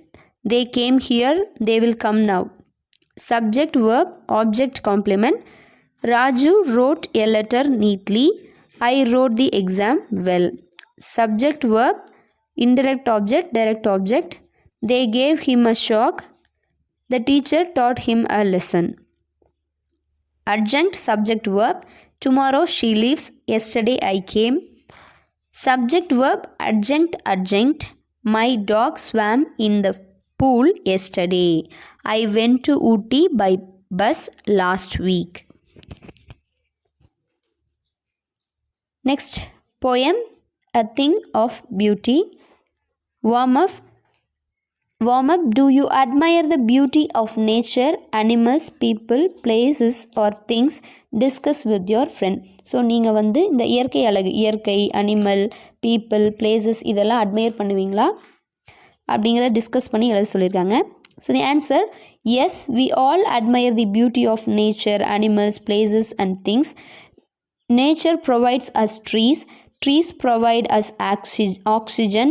they came here, they will come now. Subject verb, object complement, Raju wrote a letter neatly, I wrote the exam well. Subject verb, indirect object, direct object, They gave him a shock. The teacher taught him a lesson. Adjunct subject verb. Tomorrow she leaves. Yesterday I came. Subject verb adjunct adjunct. My dog swam in the pool yesterday. I went to Ooty by bus last week. Next poem, A Thing of Beauty. Warm up. Do you admire the beauty of nature, animals, people, places or things? Discuss with your friend. So நீங்கள் வந்து இந்த இயற்கை அழகு, இயற்கை, animal, people, places இதெல்லாம் admire பண்ணுவீங்களா அப்படிங்கிறத discuss பண்ணி எழுத சொல்லியிருக்காங்க. So the answer, yes, we all admire the beauty of nature, animals, places and things. Nature provides us trees. Trees provide us oxygen,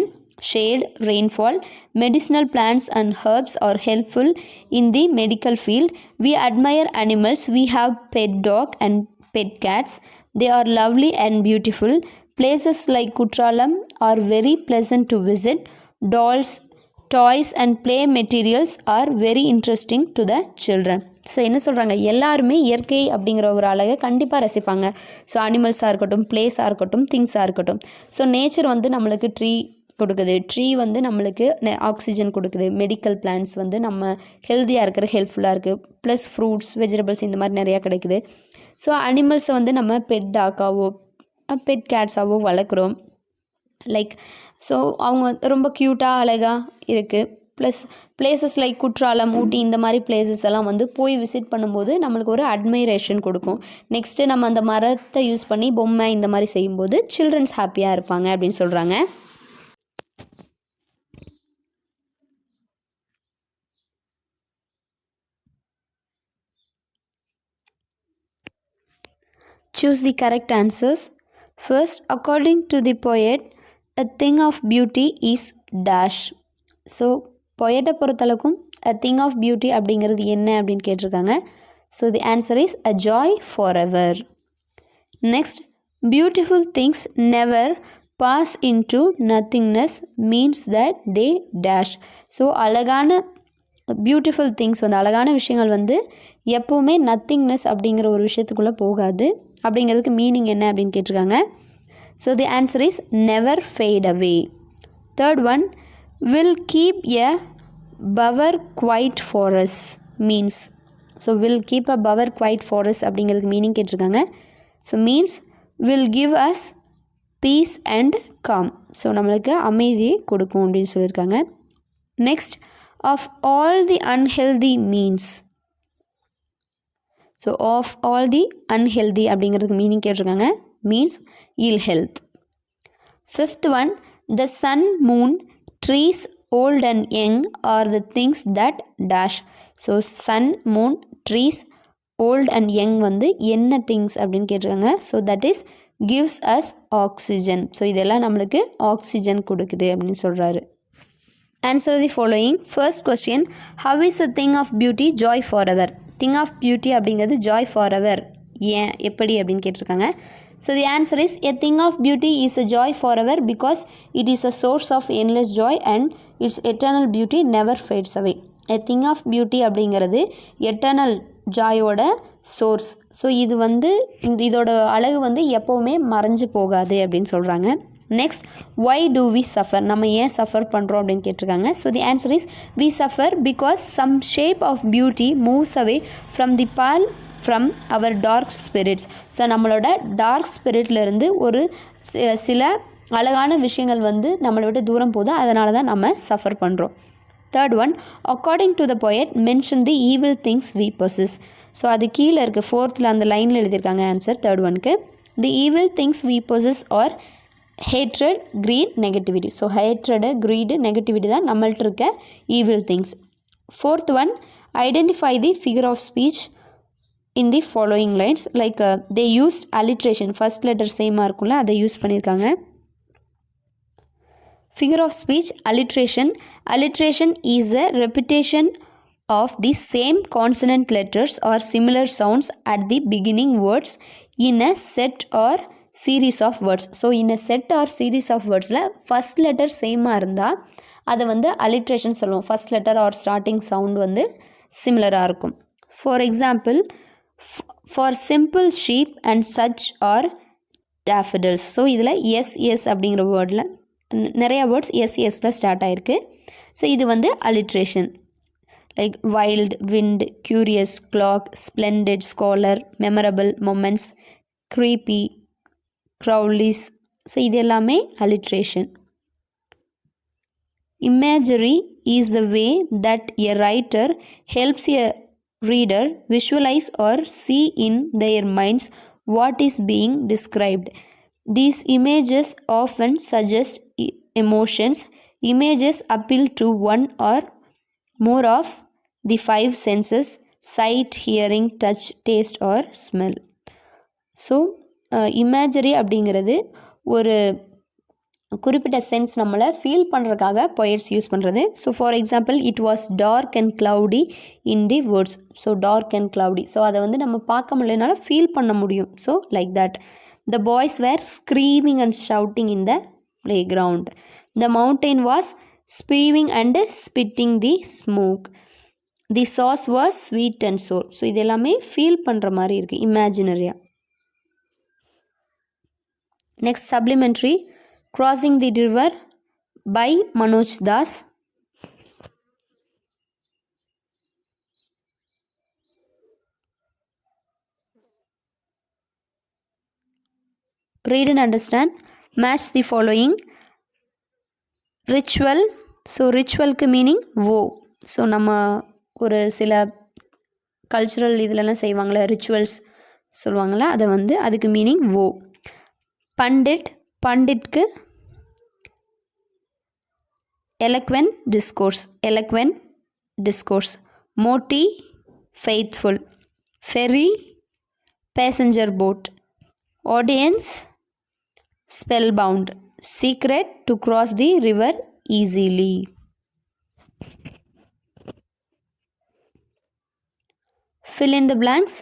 shade, rainfall. Medicinal plants and herbs are helpful in the medical field. We admire animals. We have pet dog and pet cats. They are lovely and beautiful. Places like Kutralam are very pleasant to visit. Dolls, toys and play materials are very interesting to the children. So என்ன சொல்கிறாங்க, எல்லாருமே இயற்கை அப்படிங்கிற ஒரு அழகை கண்டிப்பாக ரசிப்பாங்க. So அனிமல்ஸாக இருக்கட்டும், பிளேஸாக இருக்கட்டும், திங்ஸாக இருக்கட்டும். ஸோ நேச்சர் வந்து நம்மளுக்கு ட்ரீ கொடுக்குது, ட்ரீ வந்து நம்மளுக்கு ஆக்சிஜன் கொடுக்குது, மெடிக்கல் பிளான்ட்ஸ் வந்து நம்ம ஹெல்த்தியாக இருக்கிற ஹெல்ப்ஃபுல்லாக இருக்குது, ப்ளஸ் ஃப்ரூட்ஸ், வெஜிடபிள்ஸ் இந்த மாதிரி நிறையா கிடைக்குது. ஸோ அனிமல்ஸை வந்து நம்ம பெட் டாக்காவோ பெட் கேட்ஸாவோ வளர்க்குறோம். லைக் ஸோ அவங்க ரொம்ப க்யூட்டாக அழகாக இருக்குது. ப்ளஸ் பிளேசஸ் லைக் குற்றாலம், ஊட்டி இந்த மாதிரி பிளேசஸ் எல்லாம் வந்து போய் விசிட் பண்ணும்போது நம்மளுக்கு ஒரு அட்மைரேஷன் கொடுக்கும். நெக்ஸ்ட்டு நம்ம அந்த மரத்தை யூஸ் பண்ணி பொம்மை இந்த மாதிரி செய்யும்போது சில்ட்ரன்ஸ் ஹாப்பியாக இருப்பாங்க அப்படின்னு சொல்கிறாங்க. Choose the correct answers. First, according to the poet, a thing of beauty is dash. So பொயட்டை பொறுத்தளவுக்கும் a thing of beauty அப்படிங்கிறது என்ன அப்படின்னு கேட்டிருக்காங்க. So the answer is a joy forever. Next, beautiful things never pass into nothingness means that they dash. So அழகான beautiful things வந்து அழகான விஷயங்கள் வந்து எப்போவுமே நத்திங்னஸ் அப்படிங்கிற ஒரு விஷயத்துக்குள்ளே போகாது. அப்படிங்கிறதுக்கு மீனிங் என்ன அப்படின்னு கேட்டிருக்காங்க. So the answer is never fade away. Third one, will keep a bower quiet for us means. So will keep a bower quiet for us அப்படிங்கிறதுக்கு மீனிங் கேட்டிருக்காங்க. So means will give us peace and calm. So நம்மளுக்கு அமைதியை கொடுக்கும் அப்படின்னு சொல்லியிருக்காங்க. Next, of all the unhealthy means. So of all the unhealthy அப்படிங்கிறதுக்கு meaning கேட்டிருக்காங்க. Means ill health. Fifth one, the sun, moon, trees old and young are the things that dash. So sun, moon, trees, old and young வந்து என்ன things அப்படின்னு கேட்டிருக்காங்க. So that is gives us oxygen. So இதெல்லாம் நம்மளுக்கு oxygen கொடுக்குது அப்படின்னு சொல்கிறாரு. Answer the following. First question, how is a thing of beauty joy forever? Thing of beauty அப்படிங்கிறது joy forever ஏன், எப்படி அப்படின்னு கேட்டிருக்காங்க. So the answer is, a thing of beauty is a joy forever because it is a source of endless joy and its eternal beauty never fades away. A thing of beauty அப்படிங்கிறது eternal ஜாயோட source. So இது வந்து இதோட அழகு வந்து எப்போவுமே மறைஞ்சு போகாது அப்படின்னு சொல்கிறாங்க. Next, why do we suffer? நம்ம ஏன் சஃபர் பண்ணுறோம் அப்படின்னு கேட்டிருக்காங்க. So the answer is, we suffer because some shape of beauty moves away from the pale from our dark spirits. So நம்மளோட டார்க் ஸ்பிரிட்லேருந்து ஒரு சில அழகான விஷயங்கள் வந்து நம்மளை விட்டு தூரம் போகுது, அதனால தான் நம்ம சஃபர் பண்ணுறோம். Third one, according to the poet mention the evil things we possess. So அது கீழே இருக்குது, ஃபோர்த்தில் அந்த லைனில் எழுதியிருக்காங்க ஆன்சர் தேர்ட் ஒனுக்கு. The evil things we possess are hatred, greed, negativity. So hatred, greed, negativity தான் நம்மள்ட்ட இருக்க evil things. Fourth one, identify the figure of speech in the following lines. Like they used alliteration, first letter same இருக்கும்ல, அதை use பண்ணியிருக்காங்க. Figure of speech, alliteration. Alliteration is a repetition of the same consonant letters or similar sounds at the beginning words in a set or series of words. So in a set or series of wordsல first letter சேமாக இருந்தால் அதை வந்து alliteration சொல்லுவோம். first letter or starting sound வந்து சிமிலராக இருக்கும். For example, for simple sheep and such are daffodils. So இதில் S அப்படிங்கிற வேர்டில் நிறையா வேர்ட்ஸ் எஸ்ல ஸ்டார்ட் ஆகிருக்கு. ஸோ இது வந்து alliteration. Like wild, wind, curious, clock, splendid, scholar, memorable, moments, creepy, crawlies. So இது எல்லாமே alliteration. Imagery is the way that a writer helps a reader visualize or see in their minds what is being described. These images often suggest emotions. Images appeal to one or more of the five senses: sight, hearing, touch, taste or smell. So imagery அப்படிங்கிறது ஒரு குறிப்பிட்ட sense நம்மளை feel பண்ணுறதுக்காக poets use பண்ணுறது. So for example, it was dark and cloudy in the words. So dark and cloudy, so அதை வந்து நம்ம பார்க்க முடியலனால ஃபீல் பண்ண முடியும். So like that. The boys were screaming and shouting in the playground. The mountain was spewing and spitting the smoke. The sauce was sweet and sour. So இது எல்லாமே feel பண்ணுற மாதிரி இருக்குது இமேஜினரியாக. Next supplementary, Crossing the River by Manoj Das. Read and understand. Match the following. Ritual. So ritual க்கு meaning wo. So நம்ம ஒரு சில கல்ச்சுரல் இதிலெல்லாம் செய்வாங்களே, ரிச்சுவல்ஸ் சொல்லுவாங்களே, அதை வந்து அதுக்கு மீனிங் wo. பண்டிட், பண்டிட்க்கு eloquent discourse. Moti, faithful. Ferry, passenger boat. Audience, spellbound. Secret, to cross the river easily. Fill in the blanks.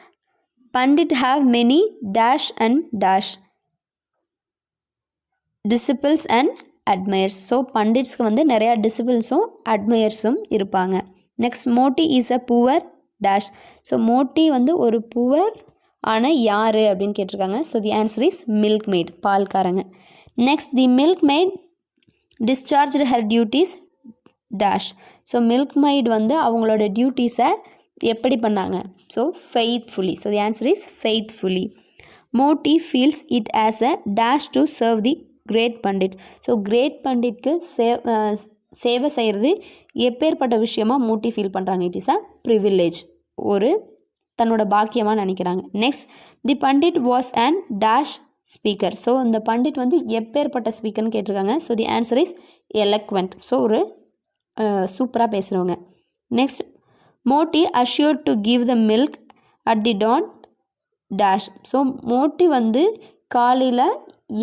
Pandit have many dash and dash disciples and admirers. So பண்டிட்ஸ்க்கு வந்து நிறையா டிசிபிள்ஸும் அட்மையர்ஸும் இருப்பாங்க. Next, Moti is a poor dash. So Moti வந்து ஒரு poor ஆனால் யார் அப்படின்னு கேட்டிருக்காங்க. So the answer is milk maid, பால்காரங்க. Next, the milk maid discharged her duties dash. So milk maid வந்து அவங்களோட டியூட்டிஸை எப்படி பண்ணாங்க? So faithfully. So the answer is faithfully. Moti feels it as a dash to serve the great pandit. So great பண்டிட்க்கு சேவை செய்கிறது எப்பேற்பட்ட விஷயமாக மோட்டி ஃபீல் பண்ணுறாங்க? இட் இஸ் அ ப்ரிவிலேஜ், ஒரு தன்னோட பாக்கியமாக நினைக்கிறாங்க. Next, the pandit was and dash speaker. So இந்த பண்டிட் வந்து எப்பேற்பட்ட ஸ்பீக்கர்னு கேட்டிருக்காங்க. So the answer is eloquent. So ஒரு சூப்பராக பேசுகிறவங்க. Next, Moti assured to give the milk at the dawn dash. So Moti வந்து காலையில்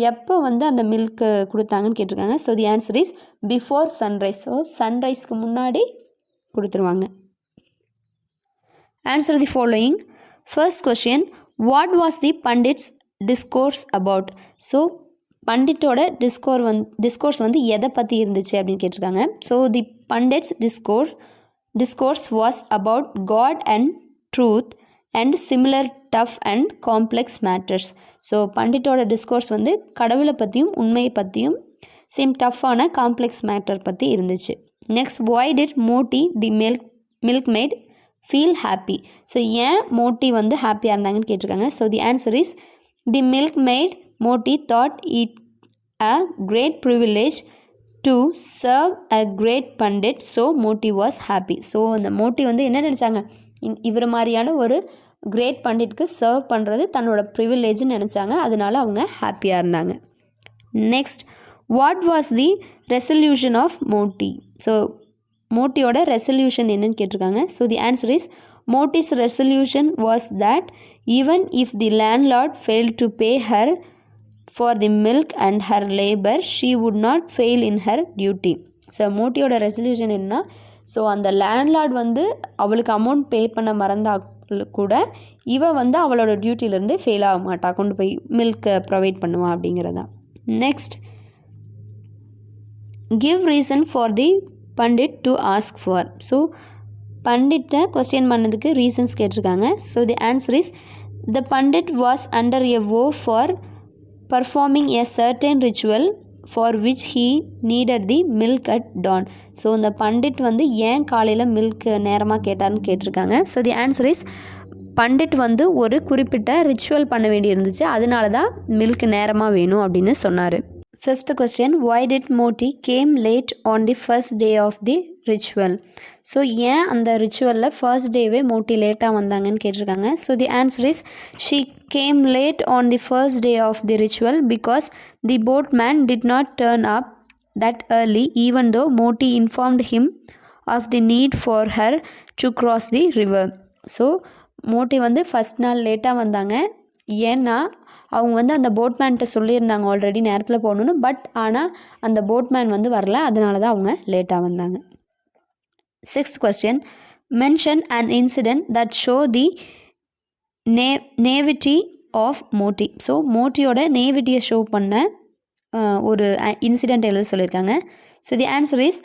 எப்போ வந்து அந்த மில்க்கு கொடுத்தாங்கன்னு கேட்டிருக்காங்க. So the answer is before sunrise. So சன்ரைஸ்க்கு முன்னாடி கொடுத்துருவாங்க. Answer the following. First question, what was the pandit's discourse about? So பண்டிட்டோட டிஸ்கோர்ஸ் வந்து எதை பற்றி இருந்துச்சு அப்படின்னு கேட்டிருக்காங்க. So the pandit's discourse was about God and truth and similar tough and complex matters. So பண்டிட்டோட டிஸ்கோர்ஸ் வந்து கடவுளை பற்றியும் உண்மையை பற்றியும் சேம் டஃப்பான காம்ப்ளெக்ஸ் மேட்டர் பற்றி இருந்துச்சு. Next, why did Moti the milk mat feel happy? So ஏன் மோட்டி வந்து ஹாப்பியாக இருந்தாங்கன்னு கேட்டிருக்காங்க. So the answer is the milk mat Moti thought it a great privilege to serve a great pandit. So Moti was happy. So அந்த மோட்டி வந்து என்ன நினச்சாங்க? இவர் மாதிரியான ஒரு கிரேட் பண்டிட்க்கு சர்வ் பண்ணுறது தன்னோட ப்ரிவிலேஜ்னு நினச்சாங்க. அதனால அவங்க ஹாப்பியாக இருந்தாங்க. Next, what was the resolution of Moti? So மோட்டியோட ரெசல்யூஷன் என்னன்னு கேட்டிருக்காங்க. So the answer is Moti's resolution was that even if the landlord fail to pay her for the milk and her labour she would not fail in her duty. So மோட்டியோட resolution என்ன? So அந்த landlord வந்து அவளுக்கு amount pay பண்ண கூட இவ வந்து அவளோட டியூட்டிலேருந்து ஃபெயில் ஆக மாட்டா, கொண்டு போய் மில்க் ப்ரொவைட் பண்ணுவான் அப்படிங்கிறது தான். Next, give reason for the pandit to ask for. So பண்டிட்டை கொஸ்டின் பண்ணதுக்கு ரீசன்ஸ் கேட்டிருக்காங்க. So the answer is the pandit was under a woe for performing a certain ritual for which he needed the milk at dawn. So இந்த பண்டிட் வந்து ஏன் காலையில் milk நேரமாக கேட்டார்னு கேட்டிருக்காங்க. So the answer is pandit வந்து ஒரு குறிப்பிட்ட ரிச்சுவல் பண்ண வேண்டி இருந்துச்சு, அதனால தான் மில்க் நேரமாக வேணும் அப்படின்னு சொன்னார். Fifth question, why did Moti came late on the first day of the ritual? So ஏன் அந்த ரிச்சுவலில் ஃபர்ஸ்ட் டேவே மோட்டி லேட்டாக வந்தாங்கன்னு கேட்டிருக்காங்க. So the answer is she came late on the first day of the ritual because the boatman did not turn up that early even though Moti informed him of the need for her to cross the river. So Moti வந்து first நாள் லேட்டாக வந்தாங்க, ஏன்னா அவங்க வந்து அந்த போட்மேன்கிட்ட சொல்லியிருந்தாங்க already நேரத்தில் போகணுன்னு. பட் ஆனால் அந்த போட்மேன் வந்து வரல, அதனால தான் அவங்க லேட்டாக வந்தாங்க. Sixth question, mention an incident that show the naivety of Moti. So மோட்டியோட நேவிட்டியை ஷோ பண்ண ஒரு இன்சிடென்ட் எழுத சொல்லியிருக்காங்க. So the answer is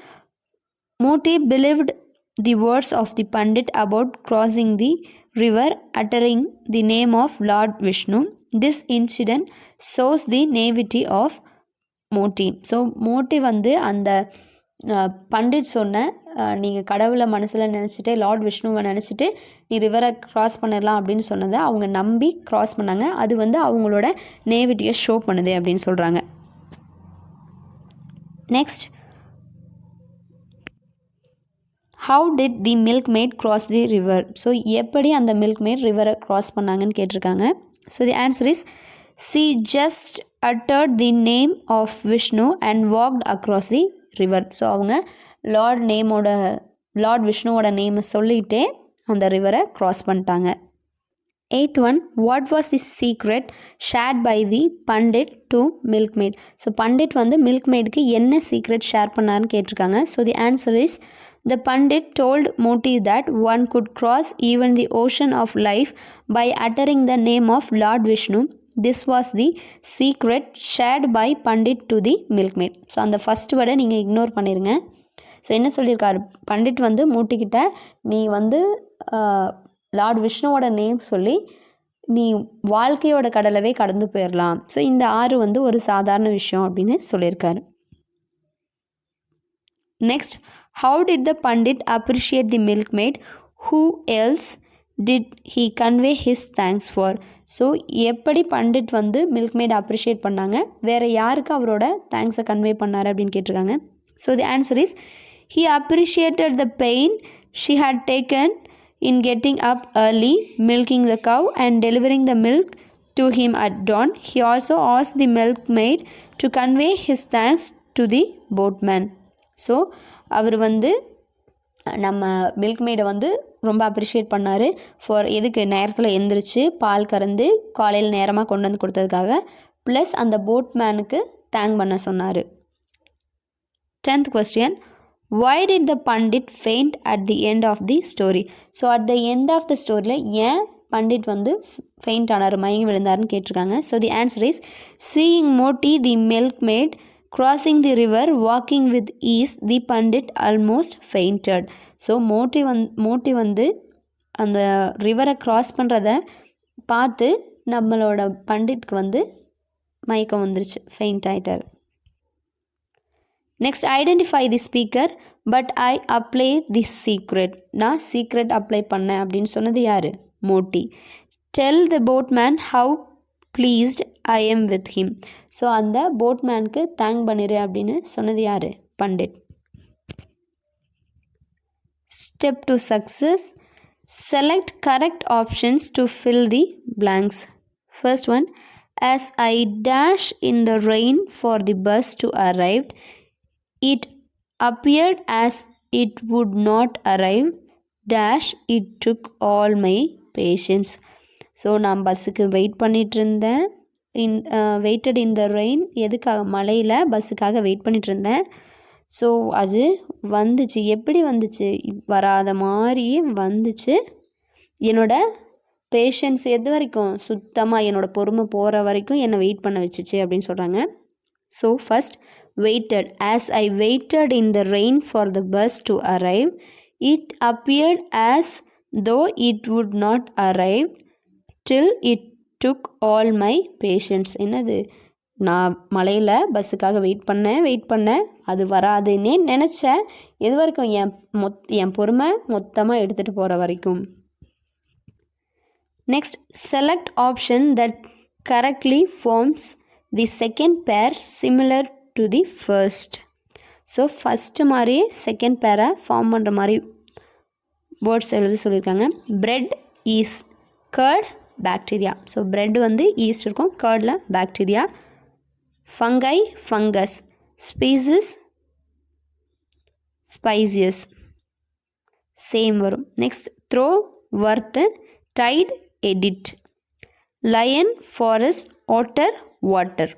Moti believed the words of the Pandit about crossing the river uttering the name of Lord Vishnu. This incident shows the naivety of Moti. So Moti வந்து அந்த பண்டிட் சொன்ன நீங்கள் கடவுளை மனசில் நினச்சிட்டு லார்ட் விஷ்ணுவை நினச்சிட்டு நீ ரிவரை க்ராஸ் பண்ணிடலாம் அப்படின்னு சொன்னதை அவங்க நம்பி க்ராஸ் பண்ணாங்க. அது வந்து அவங்களோட நேவிட்டியை ஷோ பண்ணுது அப்படின்னு சொல்கிறாங்க. Next, how did the milk mat cross the river. So எப்படி அந்த மில்க் மேட் ரிவரை க்ராஸ் பண்ணாங்கன்னு கேட்டிருக்காங்க. So the answer is she just uttered the name of Vishnu and walked across the river. So அவங்க lord விஷ்ணுவோட நேமை சொல்லிகிட்டே அந்த ரிவரை க்ராஸ் பண்ணிட்டாங்க. Eighth one, what was the secret shared by the pandit to milkmaid. So pandit வந்து மில்க் மேடுக்கு என்ன சீக்ரெட் ஷேர் பண்ணாருன்னு கேட்டிருக்காங்க. So the answer is the Pandit told Moti that one could cross even the ocean of life by uttering the name of Lord Vishnu. This was the secret shared by Pandit to the milkmaid. So அந்த first வேர்டை நீங்கள் ignore பண்ணிடுங்க. So என்ன சொல்லியிருக்காரு பண்டிட் வந்து மோட்டிக்கிட்ட, நீ வந்து Lord விஷ்ணுவோட name சொல்லி நீ வாழ்க்கையோட கடலவே கடந்து போயிடலாம். ஸோ இந்த ஆறு வந்து ஒரு சாதாரண விஷயம் அப்படின்னு சொல்லியிருக்காரு. Next, how did the Pandit appreciate the milkmaid? Who else did he convey his thanks for? So எப்படி பண்டிட் வந்து மில்க்மெய்ட் அப்ரிஷியேட் பண்ணாங்க, வேறு யாருக்கு அவரோட தேங்க்ஸை கன்வே பண்ணார் அப்படின்னு கேட்டிருக்காங்க. So the answer is he appreciated the pain she had taken in getting up early, milking the cow and delivering the milk to him at dawn. He also asked the milkmaid to convey his thanks to the boatman. So அவர் வந்து நம்ம மில்க்மெய்டை வந்து ரொம்ப appreciate பண்ணார் for எதுக்கு நேரத்தில் எந்திரிச்சு பால் கறந்து காலையில் நேரமாக கொண்டு வந்து கொடுத்ததுக்காக, ப்ளஸ் அந்த போட்மேனுக்கு தேங்க் பண்ண சொன்னார். 10th question, why did the Pandit faint at the end of the story? So at the end of the storyயில் ஏன் பண்டிட் வந்து ஃபெயிண்ட் ஆனார், மயங்கி விழுந்தார்னு கேட்டிருக்காங்க. So the answer is seeing Moti the milkmaid crossing the river walking with ease, the Pandit almost fainted. So Moti வந்து அந்த ரிவரை cross பண்ணுறத பார்த்து நம்மளோட பண்டிட்க்கு வந்து மயக்கம் வந்துருச்சு, ஃபெயிண்ட் ஆகிட்டார். Next, identify the speaker but I apply the secret. நான் சீக்ரெட் அப்ளை பண்ணேன் அப்படின்னு சொன்னது யார், Moti. Tell the boatman how pleased I am with him. So அந்த போட்மேனுக்கு தேங்க் பண்ணிடு அப்படின்னு சொன்னது யார், pandit. Step to success, select correct options to fill the blanks. First one, as I dash in the rain for the bus to arrive, it appeared as it would not arrive, dash it took all my patience. So நான் பஸ்ஸுக்கு wait பண்ணிகிட்டு இருந்தேன், weighted இன் த rain, எதுக்காக, மழையில் பஸ்ஸுக்காக wait பண்ணிகிட்டு இருந்தேன். So அது வந்துச்சு, எப்படி வந்துச்சு, வராத மாதிரியே வந்துச்சு, என்னோட பேஷன்ஸ் எது வரைக்கும், சுத்தமாக என்னோட பொறுமை போகிற வரைக்கும் என்னை வெயிட் பண்ண வச்சுச்சு அப்படின்னு சொல்கிறாங்க. So first waited. As I waited in the rain for the bus to arrive, it appeared as though it would not arrive till it took all my patience. என்னது, நான் மலையில் பஸ்ஸுக்காக வெயிட் பண்ணேன், அது வராதுன்னே நினச்சேன். எது வரைக்கும், என் பொறுமை மொத்தமாக எடுத்துகிட்டு போகிற வரைக்கும். Next, select option that correctly forms the second pair similar to the first. So first மாதிரியே செகண்ட் பேரை ஃபார்ம் பண்ணுற மாதிரி வேர்ட்ஸ் எழுதி சொல்லியிருக்காங்க. Bread, yeast, curd, bacteria. So bread வந்து ஈஸ்ட் இருக்கும், கர்டில் bacteria. Fungi, fungus, species, species, same வரும். Next, throw, worth, tight, edit. Lion, forest, otter, water.